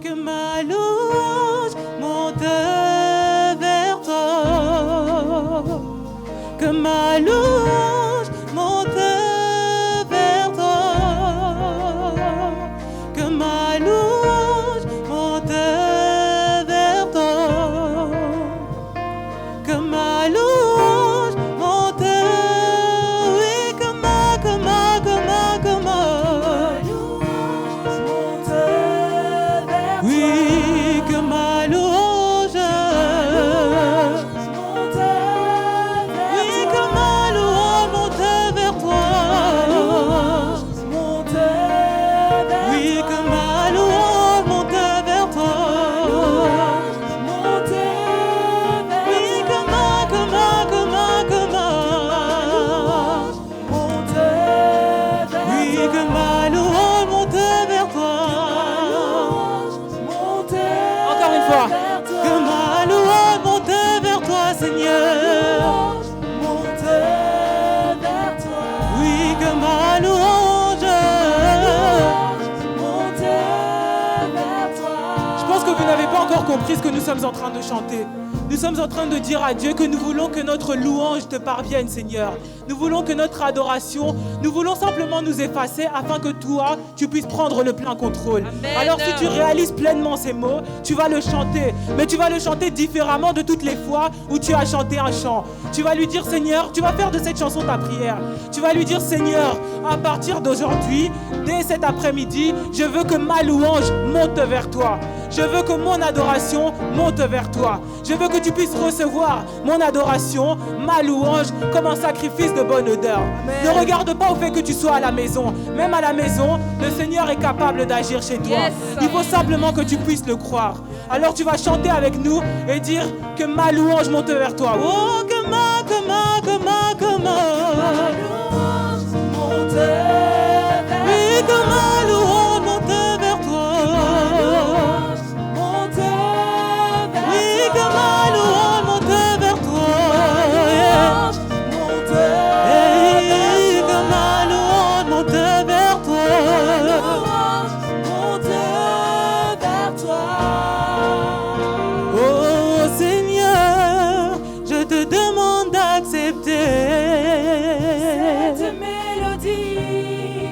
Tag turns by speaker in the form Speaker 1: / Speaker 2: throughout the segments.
Speaker 1: que ma louange monte vers toi. Que ma louange monte vers toi. Que ma louange monte vers toi. Que ma louange monte, oui, que ma louange monte vers toi. Oui, que ma louange monte vers toi. Oui, que ma louange monte vers toi. Oui, que ma louange monte vers toi. Oui, que ma oui, que ma louange monte vers toi. Encore une fois. Que ma louange monte vers toi, Seigneur. Oui, que ma louange. Je pense que vous n'avez pas encore compris ce que nous sommes en train de chanter. Nous sommes en train de dire à Dieu que nous voulons que notre louange te parvienne, Seigneur. Nous voulons que notre adoration, nous voulons simplement nous effacer afin que toi, tu puisses prendre le plein contrôle.
Speaker 2: Amen.
Speaker 1: Alors si tu réalises pleinement ces mots, tu vas le chanter. Mais tu vas le chanter différemment de toutes les fois où tu as chanté un chant. Tu vas lui dire, Seigneur, tu vas faire de cette chanson ta prière. Tu vas lui dire, Seigneur, à partir d'aujourd'hui, dès cet après-midi, je veux que ma louange monte vers toi. Je veux que mon adoration monte vers toi. Je veux que tu puisses recevoir mon adoration, ma louange, comme un sacrifice de bonne odeur.
Speaker 2: Amen.
Speaker 1: Ne regarde pas au fait que tu sois à la maison. Même à la maison, le Seigneur est capable d'agir chez toi.
Speaker 2: Yes.
Speaker 1: Il faut simplement que tu puisses le croire. Alors tu vas chanter avec nous et dire que ma louange monte vers toi. Oh, que ma louange monte vers toi. Oui, que ma louange monte vers toi. Oui, que ma louange monte vers toi. Hey, que ma louange monte vers toi. Oh Seigneur, je te demande d'accepter
Speaker 2: cette mélodie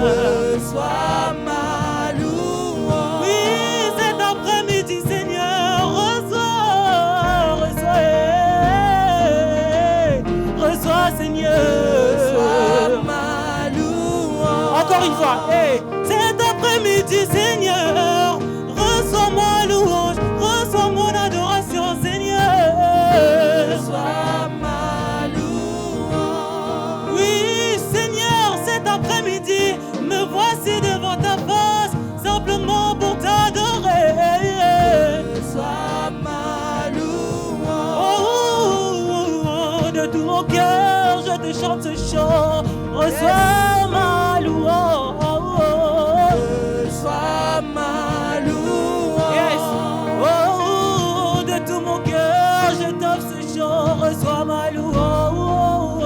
Speaker 2: reçois ma louange.
Speaker 1: Oui, cet après-midi, Seigneur, reçois, Seigneur.
Speaker 2: Reçois ma louange.
Speaker 1: Encore une fois, hey, cet après-midi, Seigneur, reçois ma louange, reçois mon adoration, Seigneur.
Speaker 2: Reçois ma louange.
Speaker 1: Oui, Seigneur, cet après-midi, me voici devant ta face, simplement pour t'adorer.
Speaker 2: Reçois ma louange.
Speaker 1: Oh, de tout mon cœur, je te chante ce chant. Reçois ma louange.
Speaker 2: Reçois ma louange.
Speaker 1: Yes. Oh, de tout mon cœur, je t'offre ce chant. Reçois ma louange.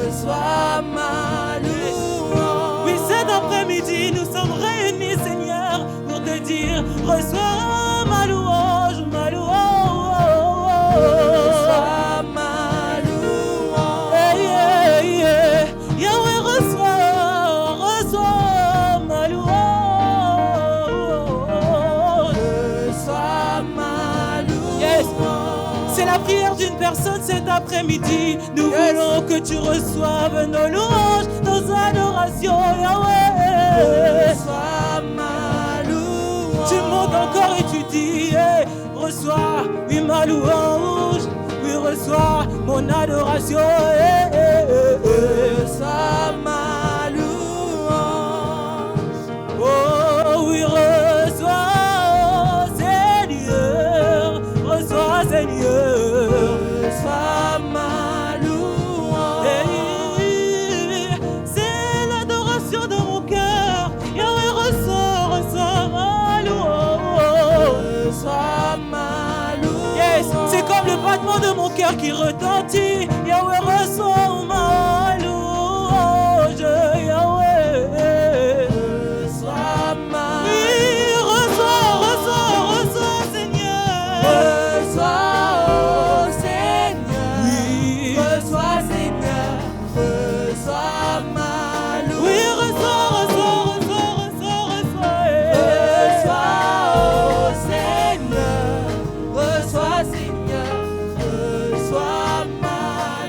Speaker 2: Reçois ma louange.
Speaker 1: Oui, cet après-midi, nous sommes réunis, Seigneur, pour te dire, reçois ma louange, ma louange.
Speaker 2: Reçois ma louange.
Speaker 1: Hey, hey, hey. Yahweh, reçois ma louange.
Speaker 2: Reçois ma louange.
Speaker 1: Yes. C'est la prière d'une personne cet après-midi. Nous voulons que tu reçoives nos louanges, nos adorations, Yahweh.
Speaker 2: Reçois ma louange.
Speaker 1: Tu montes encore et tu dis, hey, reçois, oui, ma louange, oui, reçois mon adoration. Hey, hey, hey, hey.
Speaker 2: Reçois ma louange.
Speaker 1: Oh, oui, reçois, Seigneur, reçois, Seigneur.
Speaker 2: Reçois ma louange.
Speaker 1: Hey, c'est l'adoration de mon cœur. Yahweh, reçois ma louange.
Speaker 2: Reçois ma louange.
Speaker 1: Yes, c'est comme le battement de mon cœur qui retentit. Yahweh, reçois ma louange. Yahweh,
Speaker 2: Reçois ma
Speaker 1: oui, reçois, Seigneur.
Speaker 2: Reçois, oh Seigneur.
Speaker 1: Oui,
Speaker 2: Reçois, Seigneur. Reçois ma louange.
Speaker 1: oui, reçois.
Speaker 2: Reçois, oh Seigneur. Reçois, Seigneur. Reçois ma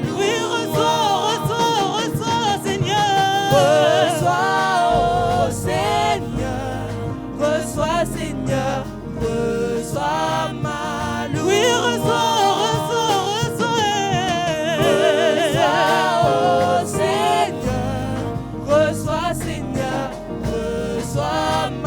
Speaker 2: louange.
Speaker 1: Oui, reçois, Seigneur.
Speaker 2: Reçois, oh Seigneur. Reçois, Seigneur. Reçois ma louange.
Speaker 1: Oui, reçois.
Speaker 2: Reçois, oh Seigneur. Reçois, Seigneur. Reçois ma louange.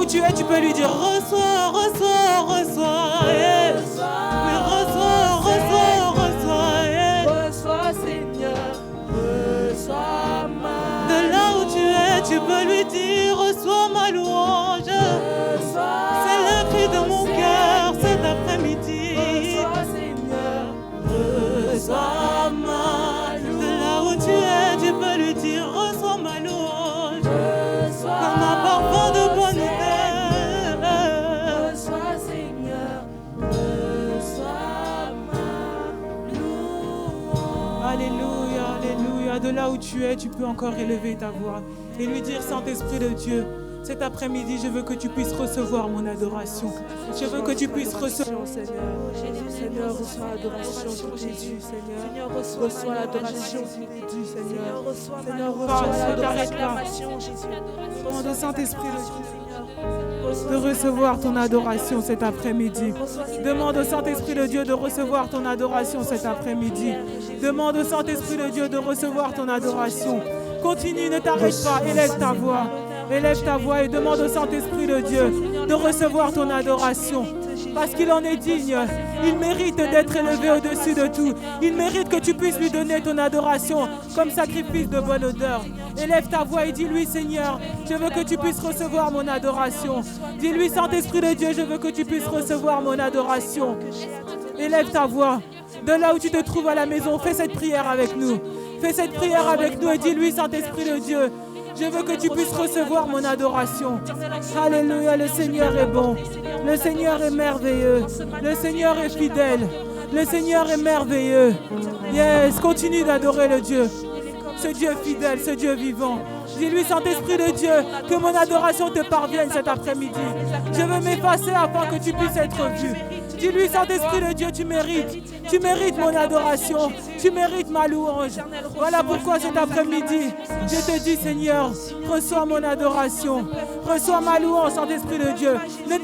Speaker 1: Tu es, tu peux lui dire reçois, reçois, reçois. Yeah. Oui, reçois, reçois. Yeah.
Speaker 2: Reçois, Seigneur, reçois ma
Speaker 1: de là où tu es, tu peux lui dire reçois ma louange. C'est le cri de mon cœur cet après-midi.
Speaker 2: Reçois, Seigneur,
Speaker 1: reçois ma louange. De là où tu es, tu peux lui dire reçois ma louange. Comme un parfum de bonne odeur. Alléluia, alléluia. De là où tu es, tu peux encore élever ta voix et lui dire, Saint-Esprit de Dieu, Cet après-midi, je veux que tu puisses recevoir mon adoration. Je veux que tu puisses recevoir.
Speaker 2: Seigneur, reçois l'adoration qui t'est due, Seigneur. Reçois l'adoration qui t'est due, Seigneur. Seigneur, reçois l'adoration, Jésus.
Speaker 1: Demande au Saint-Esprit de recevoir ton adoration cet après-midi. Demande au Saint-Esprit de Dieu de recevoir ton adoration cet après-midi. Demande au Saint-Esprit de Dieu de recevoir ton adoration. Continue, ne t'arrête pas, élève ta voix. Élève ta voix et demande au Saint-Esprit de Dieu de recevoir ton adoration. Parce qu'il en est digne. Il mérite d'être élevé au-dessus de tout. Il mérite que tu puisses lui donner ton adoration comme sacrifice de bonne odeur. Élève ta voix et dis-lui, Seigneur, je veux que tu puisses recevoir mon adoration. Dis-lui, Saint-Esprit de Dieu, je veux que tu puisses recevoir mon adoration. Élève ta voix. De là où tu te trouves à la maison, fais cette prière avec nous. Fais cette prière avec nous et dis-lui, Saint-Esprit de Dieu, je veux que tu puisses recevoir mon adoration. Alléluia, le Seigneur est bon. Le Seigneur est merveilleux. Le Seigneur est fidèle. Le Seigneur est merveilleux. Yes, continue d'adorer le Dieu. Ce Dieu fidèle, ce Dieu vivant. Dis-lui, Saint-Esprit de Dieu, que mon adoration te parvienne cet après-midi. Je veux m'effacer afin que tu puisses être vu. Dis-lui, Saint-Esprit de Dieu, tu mérites mon adoration, tu mérites ma louange. Voilà pourquoi cet après-midi, je te dis, Seigneur, reçois mon adoration, reçois ma louange, Saint-Esprit de Dieu. Ne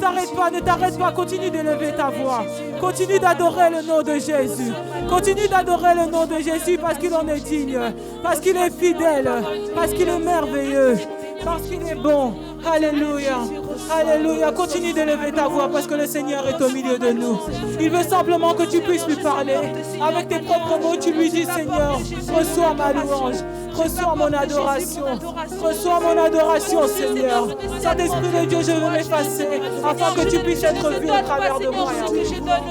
Speaker 1: t'arrête pas, continue d'élever ta voix. Continue d'adorer le nom de Jésus. Continue d'adorer le nom de Jésus parce qu'il en est digne, parce qu'il est fidèle, parce qu'il est merveilleux, parce qu'il est bon. Alléluia. Alléluia. Continue d'élever ta voix parce que le Seigneur est au milieu de nous. Il veut simplement que tu puisses lui parler. Avec tes propres mots, tu lui dis, Seigneur, reçois ma louange. Reçois mon adoration. Reçois mon adoration, Seigneur. Saint-Esprit de Dieu, je veux m'effacer afin que tu puisses être vu au travers de moi.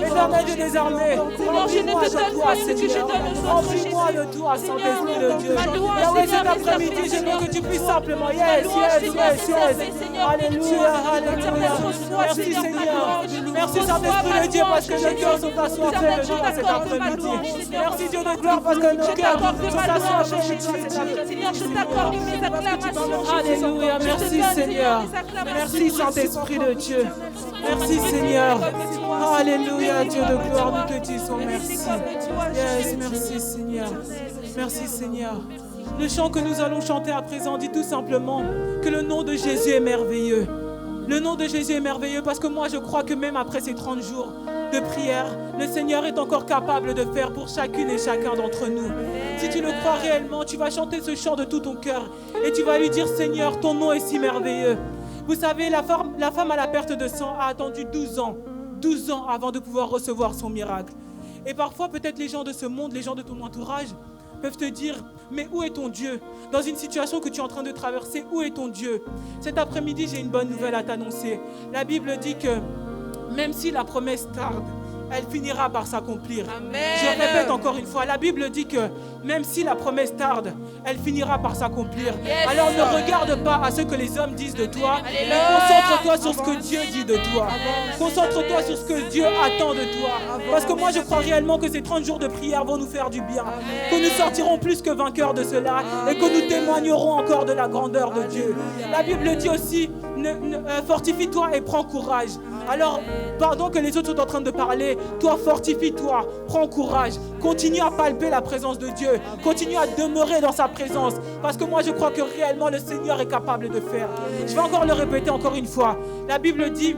Speaker 1: Éternel Dieu des armées, remplis-moi de toi, Seigneur. Remplis-moi de toi, Saint-Esprit de Dieu. Yahweh, cet après-midi, je veux que tu puisses simplement, yes. Alléluia, alléluia. Merci, Seigneur. Merci, Saint-Esprit de Dieu, parce que nos cœurs sont assoiffés de toi cet après-midi. Merci, Dieu de gloire, parce que nos cœurs sont assoiffés de toi cet après-midi. Alléluia, merci, Seigneur. Merci, Saint-Esprit de Dieu. Merci, Seigneur. Alléluia, Dieu de gloire, nous te disons merci. Yes, merci, Seigneur. Merci, Seigneur. Le chant que nous allons chanter à présent dit tout simplement que le nom de Jésus est merveilleux. Le nom de Jésus est merveilleux parce que moi je crois que même après ces 30 jours de prière, le Seigneur est encore capable de faire pour chacune et chacun d'entre nous. Si tu le crois réellement, tu vas chanter ce chant de tout ton cœur et tu vas lui dire, Seigneur, ton nom est si merveilleux. Vous savez, la femme à la perte de sang a attendu 12 ans avant de pouvoir recevoir son miracle. Et parfois peut-être les gens de ce monde, les gens de ton entourage peuvent te dire, mais où est ton Dieu? Dans une situation que tu es en train de traverser, où est ton Dieu? Cet après-midi, j'ai une bonne nouvelle à t'annoncer. La Bible dit que même si la promesse tarde, elle finira par s'accomplir.
Speaker 2: Amen.
Speaker 1: Je répète encore une fois, la Bible dit que même si la promesse tarde, elle finira par s'accomplir.
Speaker 2: Yes.
Speaker 1: Alors ne regarde pas à ce que les hommes disent de toi,
Speaker 2: Alléluia.
Speaker 1: mais concentre-toi sur ce que Dieu dit de toi. Concentre-toi sur ce que Dieu attend de toi. Parce que moi je crois réellement que ces 30 jours de prière vont nous faire du bien. Que nous sortirons plus que vainqueurs de cela et que nous témoignerons encore de la grandeur de Dieu. La Bible dit aussi, fortifie-toi et prends courage. Alors, pendant que les autres sont en train de parler, toi fortifie-toi, prends courage, continue à palper la présence de Dieu, continue à demeurer dans sa présence, parce que moi je crois que réellement le Seigneur est capable de faire. Je vais encore le répéter encore une fois. La Bible dit,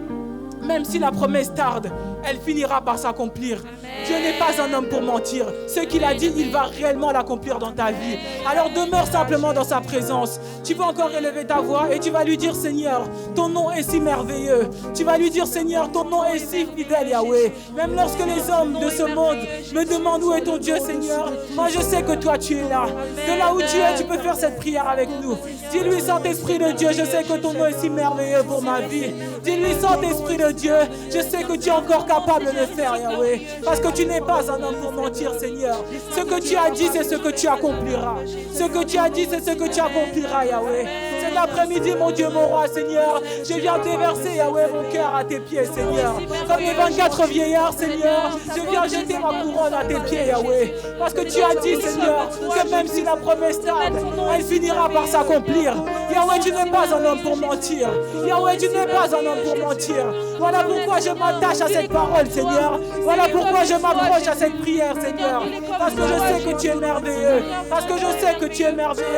Speaker 1: même si la promesse tarde, elle finira par s'accomplir. Dieu n'est pas un homme pour mentir. Ce qu'il a dit, il va réellement l'accomplir dans ta vie. Alors demeure simplement dans sa présence. Tu vas encore élever ta voix et tu vas lui dire, Seigneur, ton nom est si merveilleux. Tu vas lui dire, Seigneur, ton nom est si fidèle, Yahweh. Même lorsque les hommes de ce monde me demandent où est ton Dieu, Seigneur, moi je sais que toi tu es là. De là où tu es, tu peux faire cette prière avec nous. Dis-lui, Saint-Esprit de Dieu, je sais que ton nom est si merveilleux pour ma vie. Dis-lui, Saint-Esprit de Dieu, je sais que tu es encore capable de le faire, Yahweh. Parce que tu n'es pas un homme pour mentir, Seigneur. Ce que tu as dit, c'est ce que tu accompliras. Ce que tu as dit, c'est ce que tu accompliras, Yahweh. Cet après-midi, mon Dieu, mon roi, Seigneur, je viens déverser, Yahweh, mon cœur à tes pieds, Seigneur. Comme les 24 vieillards, Seigneur, je viens jeter ma couronne à tes pieds, Yahweh. Parce que tu as dit, Seigneur, que même si la promesse tarde, elle finira par s'accomplir. Yahweh, tu n'es pas un homme pour mentir. Yahweh, tu n'es pas un homme pour mentir. Voilà pourquoi je m'attache à cette parole, Seigneur. Voilà pourquoi je m'approche à cette prière, Seigneur. Parce que je sais que tu es merveilleux. Parce que je sais que tu es merveilleux.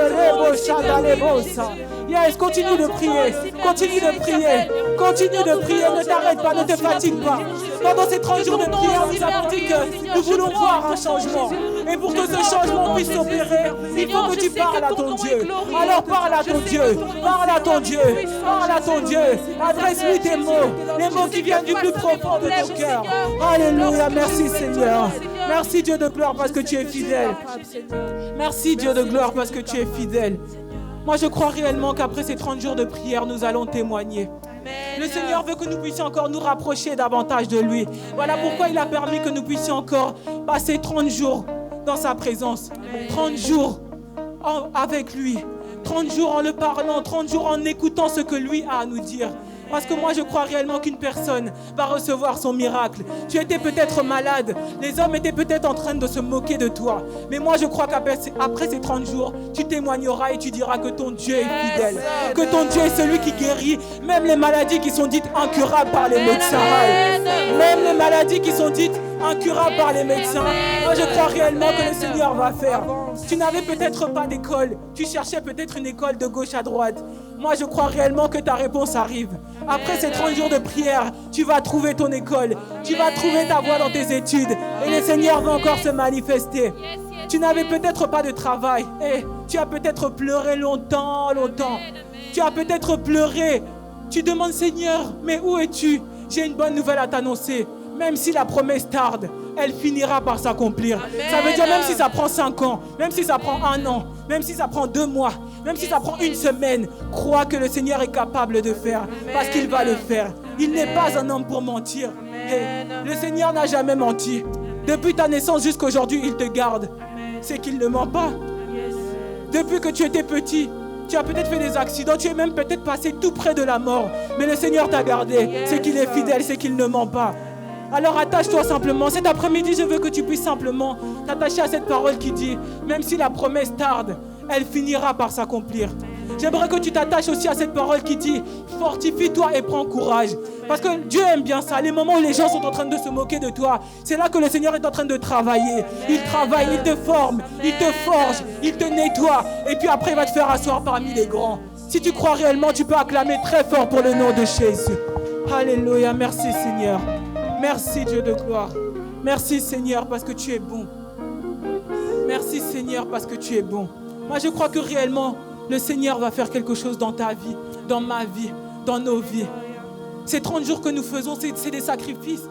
Speaker 1: Yes, continue de prier. Continue de prier. Continue de prier. Ne t'arrête pas, ne te fatigue pas. Pendant ces 30 jours de prière, nous avons dit que nous voulons voir un changement. Et pour que ce changement puisse s'opérer, il faut que tu parles à ton Dieu. Alors parle à ton Dieu. Parle à ton Dieu. Parle à ton Dieu. Adresse-lui tes mots. Les mots qui viennent du plus profond de ton cœur. Alléluia. Merci Seigneur. Merci Dieu de gloire parce que tu es fidèle. Merci Dieu de gloire parce que tu es fidèle. Moi je crois réellement qu'après ces 30 jours de prière, nous allons témoigner. Le Seigneur veut que nous puissions encore nous rapprocher davantage de lui. Voilà pourquoi il a permis que nous puissions encore passer 30 jours dans sa présence. 30 jours avec lui. 30 jours en le parlant, 30 jours en écoutant ce que lui a à nous dire. Parce que moi je crois réellement qu'une personne va recevoir son miracle. Tu étais peut-être malade, les hommes étaient peut-être en train de se moquer de toi. Mais moi je crois qu'après ces 30 jours, tu témoigneras et tu diras que ton Dieu est fidèle. Que ton Dieu est celui qui guérit même les maladies qui sont dites incurables par les médecins. Même les maladies qui sont dites incurables par les médecins. Moi je crois réellement que le Seigneur va faire. Tu n'avais peut-être pas d'école, tu cherchais peut-être une école de gauche à droite. Moi je crois réellement que ta réponse arrive. Après ces 30 jours de prière, tu vas trouver ton école, tu vas trouver ta voie dans tes études et le Seigneur va encore se manifester. Tu n'avais peut-être pas de travail et tu as peut-être pleuré longtemps. Tu as peut-être pleuré. Tu demandes Seigneur, mais où es-tu? J'ai une bonne nouvelle à t'annoncer. Même si la promesse tarde, elle finira par s'accomplir. Ça veut dire même si ça prend 5 ans, même si ça prend 1 an, même si ça prend 2 mois, même si ça prend 1 semaine, crois que le Seigneur est capable de faire parce qu'il va le faire. Il n'est pas un homme pour mentir. Hey, le Seigneur n'a jamais menti. Depuis ta naissance jusqu'à aujourd'hui, il te garde. C'est qu'il ne ment pas. Depuis que tu étais petit, tu as peut-être fait des accidents, tu es même peut-être passé tout près de la mort. Mais le Seigneur t'a gardé. C'est qu'il est fidèle, c'est qu'il ne ment pas. Alors attache-toi simplement. Cet après-midi, je veux que tu puisses simplement t'attacher à cette parole qui dit, même si la promesse tarde, elle finira par s'accomplir. J'aimerais que tu t'attaches aussi à cette parole qui dit, fortifie-toi et prends courage. Parce que Dieu aime bien ça. Les moments où les gens sont en train de se moquer de toi, c'est là que le Seigneur est en train de travailler. Il travaille, il te forme, il te forge, il te nettoie. Et puis après, il va te faire asseoir parmi les grands. Si tu crois réellement, tu peux acclamer très fort pour le nom de Jésus. Alléluia, merci Seigneur. Merci Dieu de gloire. Merci Seigneur parce que tu es bon. Merci Seigneur parce que tu es bon. Moi je crois que réellement le Seigneur va faire quelque chose dans ta vie, dans ma vie, dans nos vies. Ces 30 jours que nous faisons, c'est des sacrifices.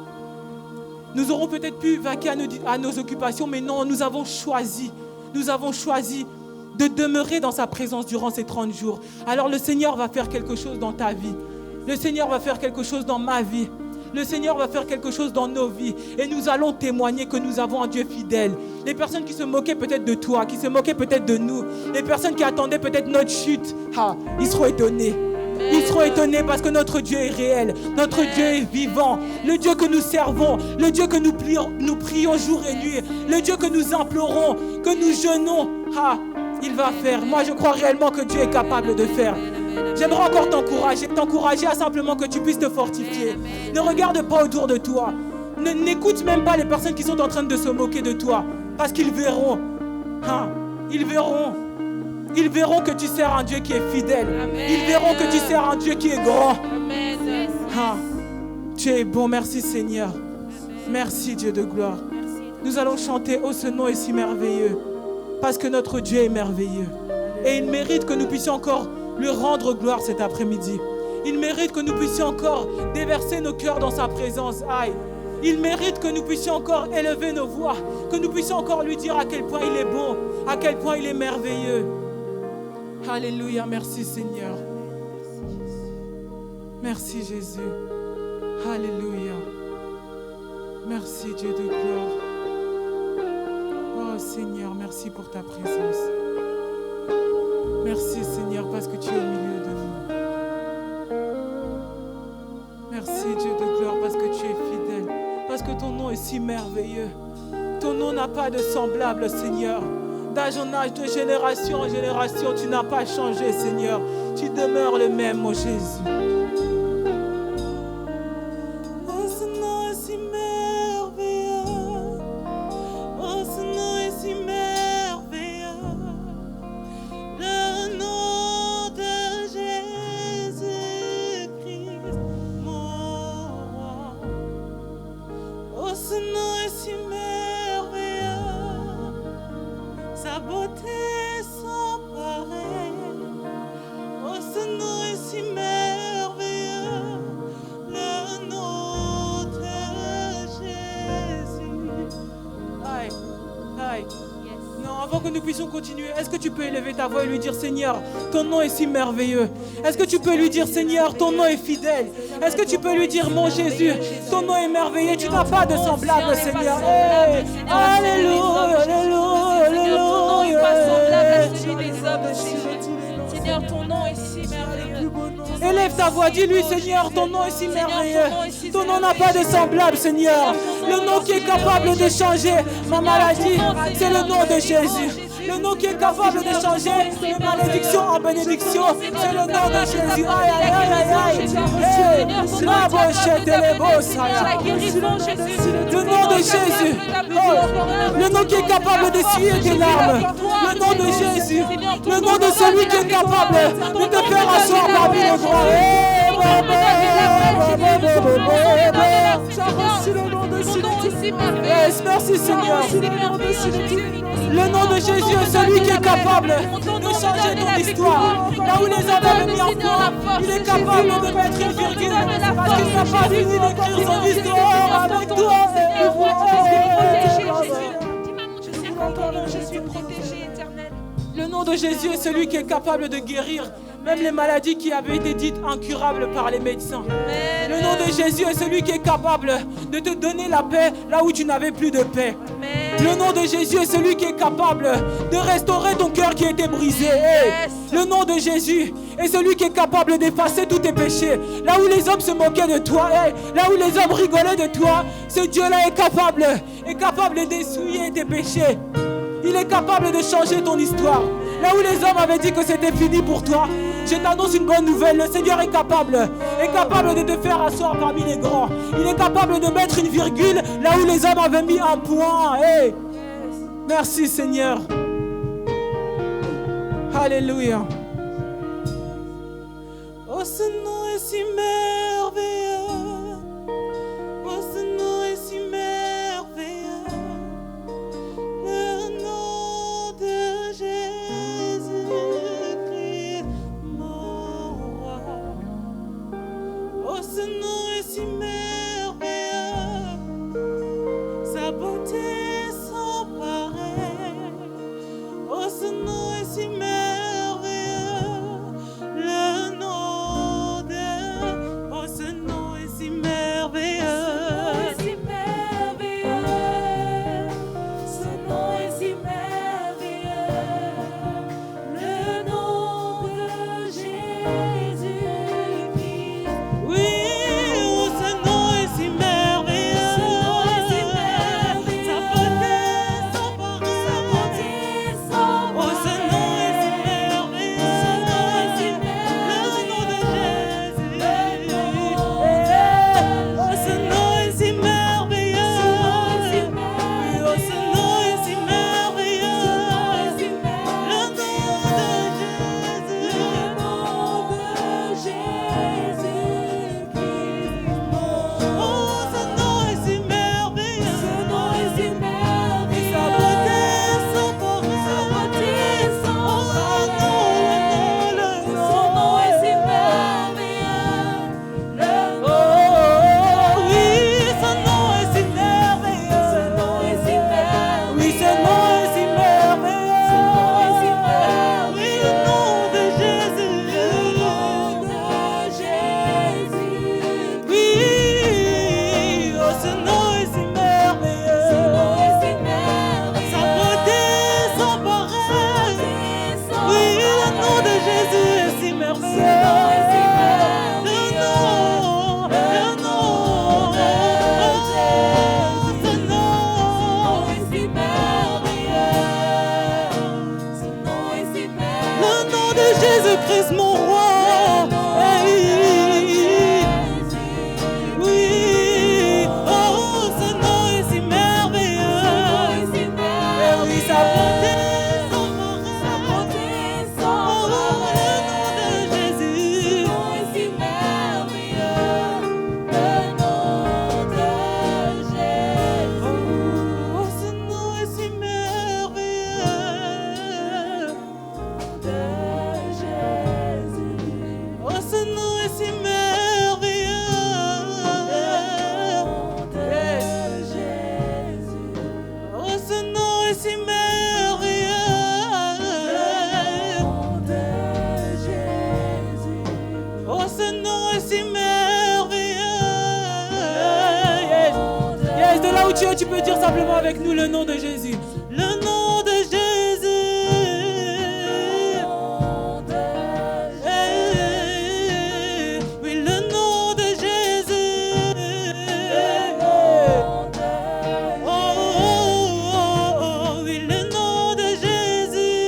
Speaker 1: Nous aurons peut-être pu vaquer à nos occupations, mais non, nous avons choisi de demeurer dans sa présence durant ces 30 jours. Alors le Seigneur va faire quelque chose dans ta vie. Le Seigneur va faire quelque chose dans ma vie. Le Seigneur va faire quelque chose dans nos vies et nous allons témoigner que nous avons un Dieu fidèle. Les personnes qui se moquaient peut-être de toi, qui se moquaient peut-être de nous, les personnes qui attendaient peut-être notre chute, ils seront étonnés. Ils seront étonnés parce que notre Dieu est réel, notre Dieu est vivant, le Dieu que nous servons, le Dieu que nous prions jour et nuit, le Dieu que nous implorons, que nous jeûnons, il va faire. Moi je crois réellement que Dieu est capable de faire. J'aimerais encore t'encourager à simplement que tu puisses te fortifier. Ne regarde pas autour de toi. N'écoute même pas les personnes qui sont en train de se moquer de toi. Parce qu'ils verront. Ils verront que tu sers un Dieu qui est fidèle. Ils verront que tu sers un Dieu qui est grand. Tu es bon, merci Seigneur. Merci Dieu de gloire. Nous allons chanter, oh ce nom est si merveilleux. Parce que notre Dieu est merveilleux. Et il mérite que nous puissions encore lui rendre gloire cet après-midi. Il mérite que nous puissions encore déverser nos cœurs dans sa présence. Il mérite que nous puissions encore élever nos voix, que nous puissions encore lui dire à quel point il est bon, à quel point il est merveilleux. Alléluia, merci Seigneur. Merci Jésus. Alléluia. Merci Dieu de gloire. Oh Seigneur, merci pour ta présence. Merci Seigneur parce que tu es au milieu de nous. Merci Dieu de gloire parce que tu es fidèle, parce que ton nom est si merveilleux. Ton nom n'a pas de semblable Seigneur. D'âge en âge, de génération en génération, tu n'as pas changé Seigneur. Tu demeures le même, mon Jésus. Oh, ce nom est si merveilleux. Oh, ce nom est si merveilleux. Le nom de Jésus-Christ, mon roi. Oh, ce nom est si merveilleux. Sa beauté sans pareil. Oh, ce nom est si merveilleux, le nom de Jésus. Aïe, aïe. Non, avant que nous puissions continuer, est-ce que tu peux élever ta voix et lui dire, Seigneur, ton nom est si merveilleux? Est-ce que tu peux lui dire, Seigneur, ton nom est fidèle? Est-ce que tu peux lui dire, mon Jésus, ton nom est merveilleux, tu n'as pas de semblable, Seigneur. Hey, alléluia, alléluia, alléluia.
Speaker 2: Seigneur, ton nom est si merveilleux.
Speaker 1: Élève ta voix, dis-lui, Seigneur, ton nom est si merveilleux. Ton nom n'a pas de semblable, Seigneur. Le nom qui est capable de changer ma maladie, c'est le nom de Jésus. Le nom qui est capable de changer mes malédictions en bénédiction, c'est le nom de Jésus. Aïe, aïe, aïe, aïe, aïe. La bochette et les bosses. Le nom de Jésus. Oh, le nom qui est capable d'essuyer tes larmes. Le nom de Jésus. Le nom de celui qui est capable de te faire asseoir parmi les grands. Merci Seigneur. Le nom de Jésus est celui qui est capable de changer ton histoire. Là où les hommes avaient mis un point, il est capable de mettre une virgule. Parce qu'il n'a pas fini d'écrire son histoire avec toi.
Speaker 2: Je suis protégé, éternel.
Speaker 1: Le nom de Jésus est celui qui est capable de guérir même les maladies qui avaient été dites incurables par les médecins. Le nom de Jésus est celui qui est capable de te donner la paix là où tu n'avais plus de paix. Le nom de Jésus est celui qui est capable de restaurer ton cœur qui a été brisé. Le nom de Jésus est celui qui est capable d'effacer tous tes péchés. Là où les hommes se moquaient de toi, là où les hommes rigolaient de toi, ce Dieu-là est capable d'essuyer tes péchés. Il est capable de changer ton histoire. Là où les hommes avaient dit que c'était fini pour toi, je t'annonce une bonne nouvelle. Le Seigneur est capable de te faire asseoir parmi les grands. Il est capable de mettre une virgule là où les hommes avaient mis un point. Hey. Merci Seigneur. Alléluia. Oh, ce nom est si merveilleux. Oh, ce nom est si merveilleux. Le nom de Jésus-Christ, mon roi. Oh, ce nom est si merveilleux. Sa beauté sans pareil. Oh, ce nom est si merveilleux. Le nom de... Oh, ce nom est si merveilleux. Oh, ce où tu es, tu peux dire simplement avec nous le nom de Jésus. Le nom de Jésus. Oui, le nom de Jésus. Oh, oui, le nom de Jésus.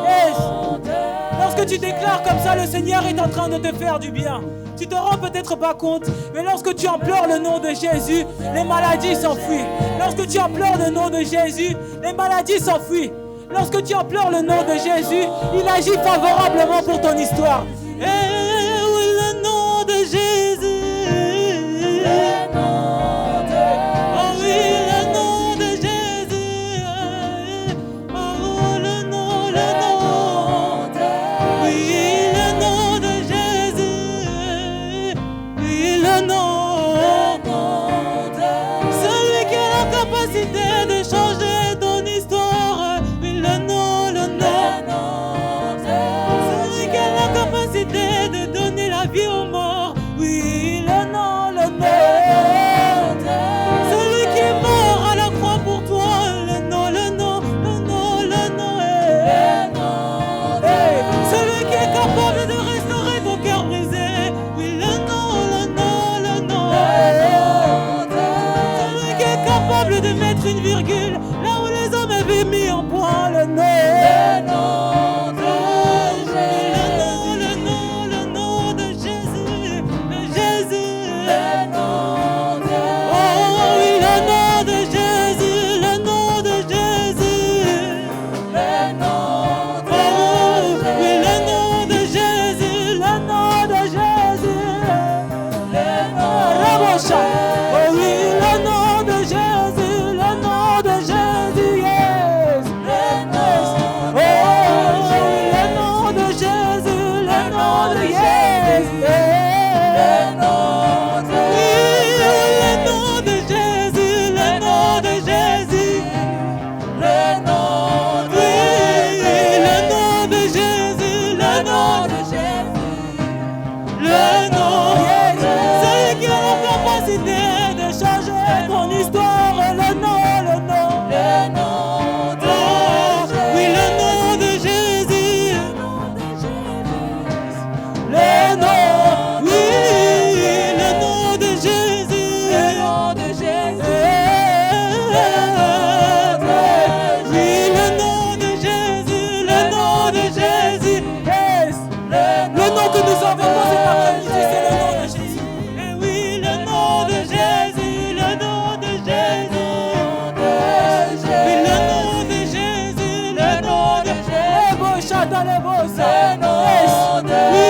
Speaker 1: Yes. Lorsque tu déclares comme ça, le Seigneur est en train de te faire du bien. Tu te rends peut-être pas compte, mais lorsque tu implores le nom de Jésus, les maladies s'enfuient. Lorsque tu implores le nom de Jésus, les maladies s'enfuient. Lorsque tu implores le nom de Jésus, il agit favorablement pour ton histoire. Eh oui, le nom de Jésus. Oh oui, le nom de Jésus. Oh, le nom. Oui, le nom de Jésus. Oui, le nom. Celui qui a la capacité de changer ton histoire. Oui, le nom. Celui qui a la capacité de donner la vie aux morts. Oui, le nom. Celui qui est mort à la croix pour toi. Le nom. Celui qui est capable de restaurer ton cœur brisé. Oui, le nom. Celui qui est capable de mettre une virgule là où les hommes avaient mis un point. Le nom. Le nom de Jésus. Oh oui, le nom de Jésus. Le nom de Jésus. Oh oui, le nom de Jésus. Le nom de Jésus. Rabocha. Oh oui, le nom de Jésus. Le nom de Jésus. Yes. Oh oui, le nom de Jésus. Le nom de Yes. Oui, le nom de Jésus. Le nom de Jésus. Oui, le nom de Jésus. Le nom de Le nom. Celui qui a la capacité de changer ton histoire. Le nom. Oui, le nom de Jésus. Le nom. Oui, le nom de Jésus. Oui, le nom de Jésus. Le nom de Jésus. Yes. Le nom que nous avons cet après-midi, c'est le nom de Jésus. Et oui, le nom de Jésus. Le nom de Jésus. Oui, le nom de Jésus. Le nom de Jésus. Les beaux chats dans les beaux seins. Yes. Oui,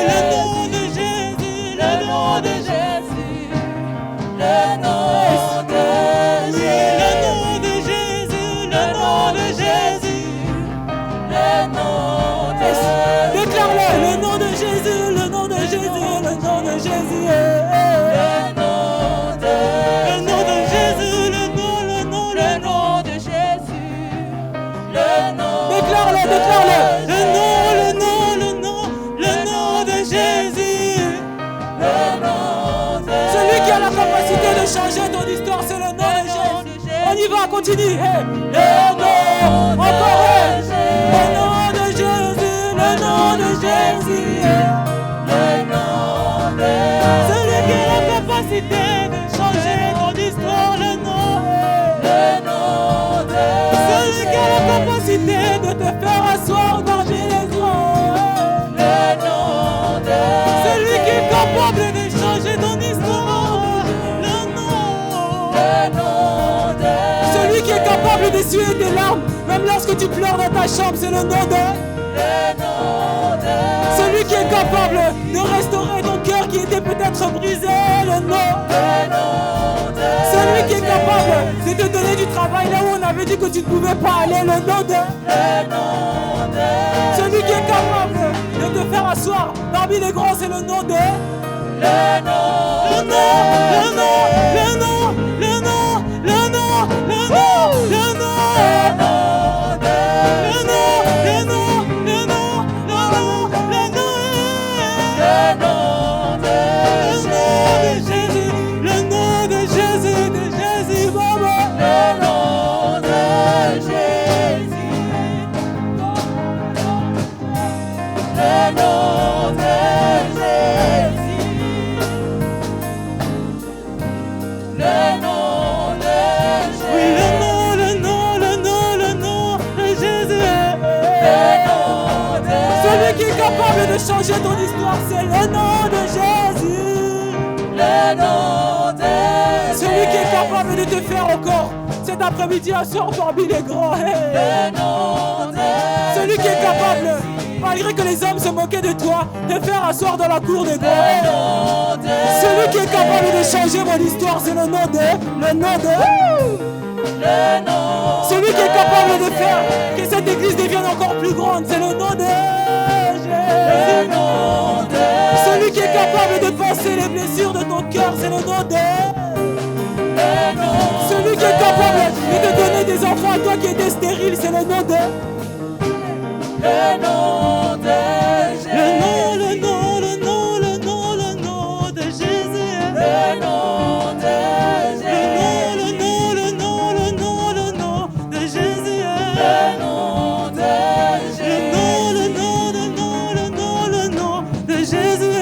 Speaker 1: le nom de Jésus. Le nom de Jésus. Oui, le nom de Jésus. Le nom de Jésus. Yes. Déclare-le, le nom de Jésus, le nom de Jésus, le nom de Jésus. Le nom de Jésus, le nom de Jésus. Déclare-le. Le nom de Jésus. Celui qui a la capacité de changer ton histoire, c'est le nom de Jésus. On y va, continue. Hey. Le nom, encore un. Le nom de Jésus, le nom de Jésus. Celui qui a la capacité de changer ton histoire, le nom. Celui qui a la capacité de te faire asseoir parmi les grands. Celui qui est capable de changer ton histoire, le nom. Celui qui est capable d'essuyer tes larmes, même lorsque tu pleures dans ta chambre, c'est le nom de. Celui qui est capable de restaurer ton cœur qui était peut-être brisé, le nom. Celui qui est capable de te donner du travail là où on avait dit que tu ne pouvais pas aller, le nom de. Celui qui est capable de te faire asseoir parmi les grands, c'est le nom de. Le nom. Le nom de Jésus. Celui qui est capable de te faire encore cet après-midi asseoir parmi les grands. Celui qui est capable, malgré que les hommes se moquaient de toi, de faire asseoir dans la cour des grands. Celui qui est capable de changer mon histoire, c'est le nom de. Celui qui est capable de faire que cette église devienne encore plus grande, c'est le nom de Jésus. Celui qui est capable de passer les blessures de ton cœur, c'est le nom de. Celui qui est capable de te donner des enfants à toi qui étaient stériles, c'est le nom de. Le nom de Jésus. Le nom de Jésus. Le nom de Jésus. Le nom de Jésus. Le nom de Jésus. Le nom de Jésus.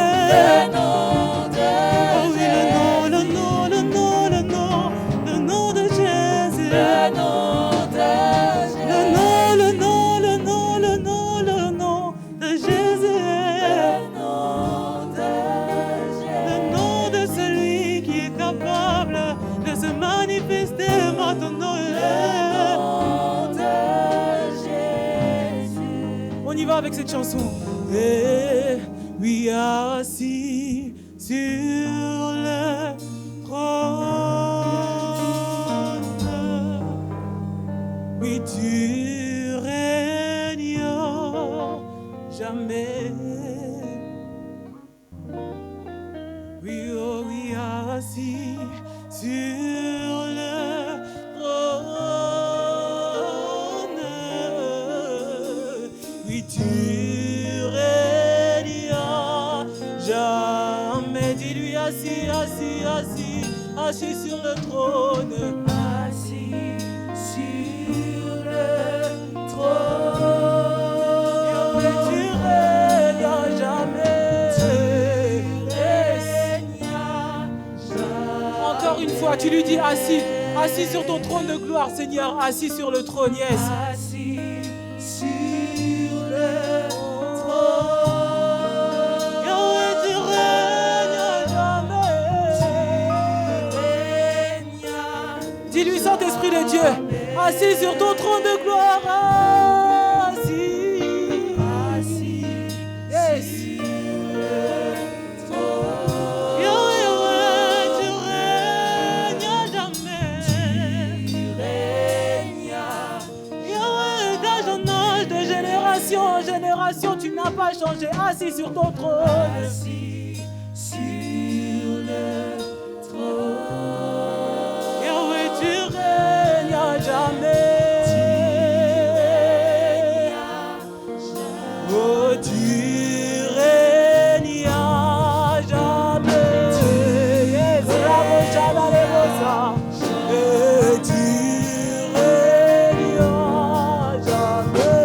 Speaker 1: On y va avec cette chanson. Et oui, assis sur le trône, oui, tu règnes jamais. Oui, oh oui, assis sur le trône, oui, tu règnes jamais. Dis-lui assis, assis, assis, assis sur le trône. Assis sur le trône, oui, tu règnes jamais. Encore une fois, tu lui dis assis, assis sur ton trône de gloire, Seigneur, assis sur le trône, yes. Assis sur le trône, Yahweh, tu règnes jamais. Dis-lui, Saint-Esprit de Dieu, assis sur ton trône de gloire, assis, yes. En génération, tu n'as pas changé, assis sur ton trône. Assis sur le trône. Yahweh, tu règnes à jamais. Oh, tu règnes à jamais. Yes, bravo, Chalalemosa. Et tu règnes à jamais.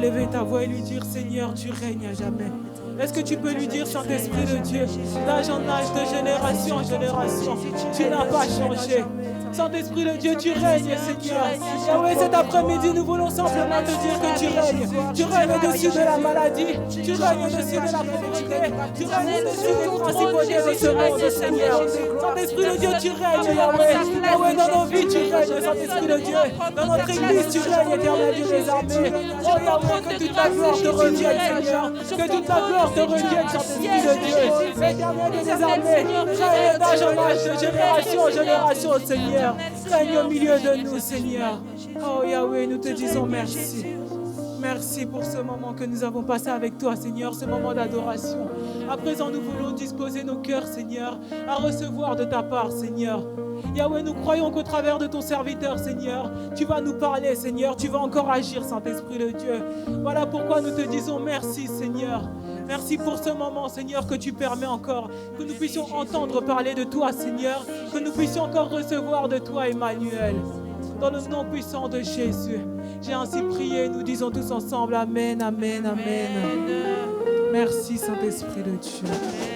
Speaker 1: élever ta voix et lui dire, Seigneur, tu règnes à jamais. Est-ce que tu peux lui dire, Saint-Esprit de Dieu, d'âge en âge, de génération en génération, tu n'as pas changé. Saint-Esprit de Dieu, tu règnes, Seigneur. Yahweh, cet après-midi, nous voulons simplement te dire que tu règnes. Tu règnes au-dessus de la maladie. Tu règnes au-dessus de la pauvreté. Tu règnes au-dessus des principautés de ce monde, Seigneur. Saint-Esprit de Dieu, tu règnes, Yahweh. Yahweh, dans nos vies, tu règnes, Saint-Esprit de Dieu. Dans notre église, tu règnes, éternel Dieu des armées. Oh Yahweh, que toute la gloire te revienne, Seigneur. Que toute la gloire te revienne, Saint-Esprit de Dieu. Éternel Dieu des armées, règne d'âge en âge, de génération en génération, Seigneur. Règne au milieu de nous, Seigneur. Oh Yahweh, nous te disons merci. Merci pour ce moment que nous avons passé avec toi, Seigneur, ce moment d'adoration. À présent, nous voulons disposer nos cœurs, Seigneur, à recevoir de ta part, Seigneur. Yahweh, nous croyons qu'au travers de ton serviteur, Seigneur, tu vas nous parler, Seigneur, tu vas encore agir, Saint-Esprit de Dieu. Voilà pourquoi nous te disons merci, Seigneur. Merci pour ce moment, Seigneur, que tu permets encore, que nous puissions entendre parler de toi, Seigneur, que nous puissions encore recevoir de toi, Emmanuel. Dans le nom puissant de Jésus, j'ai ainsi prié, nous disons tous ensemble, Amen, Amen, Amen. Merci, Saint-Esprit de Dieu.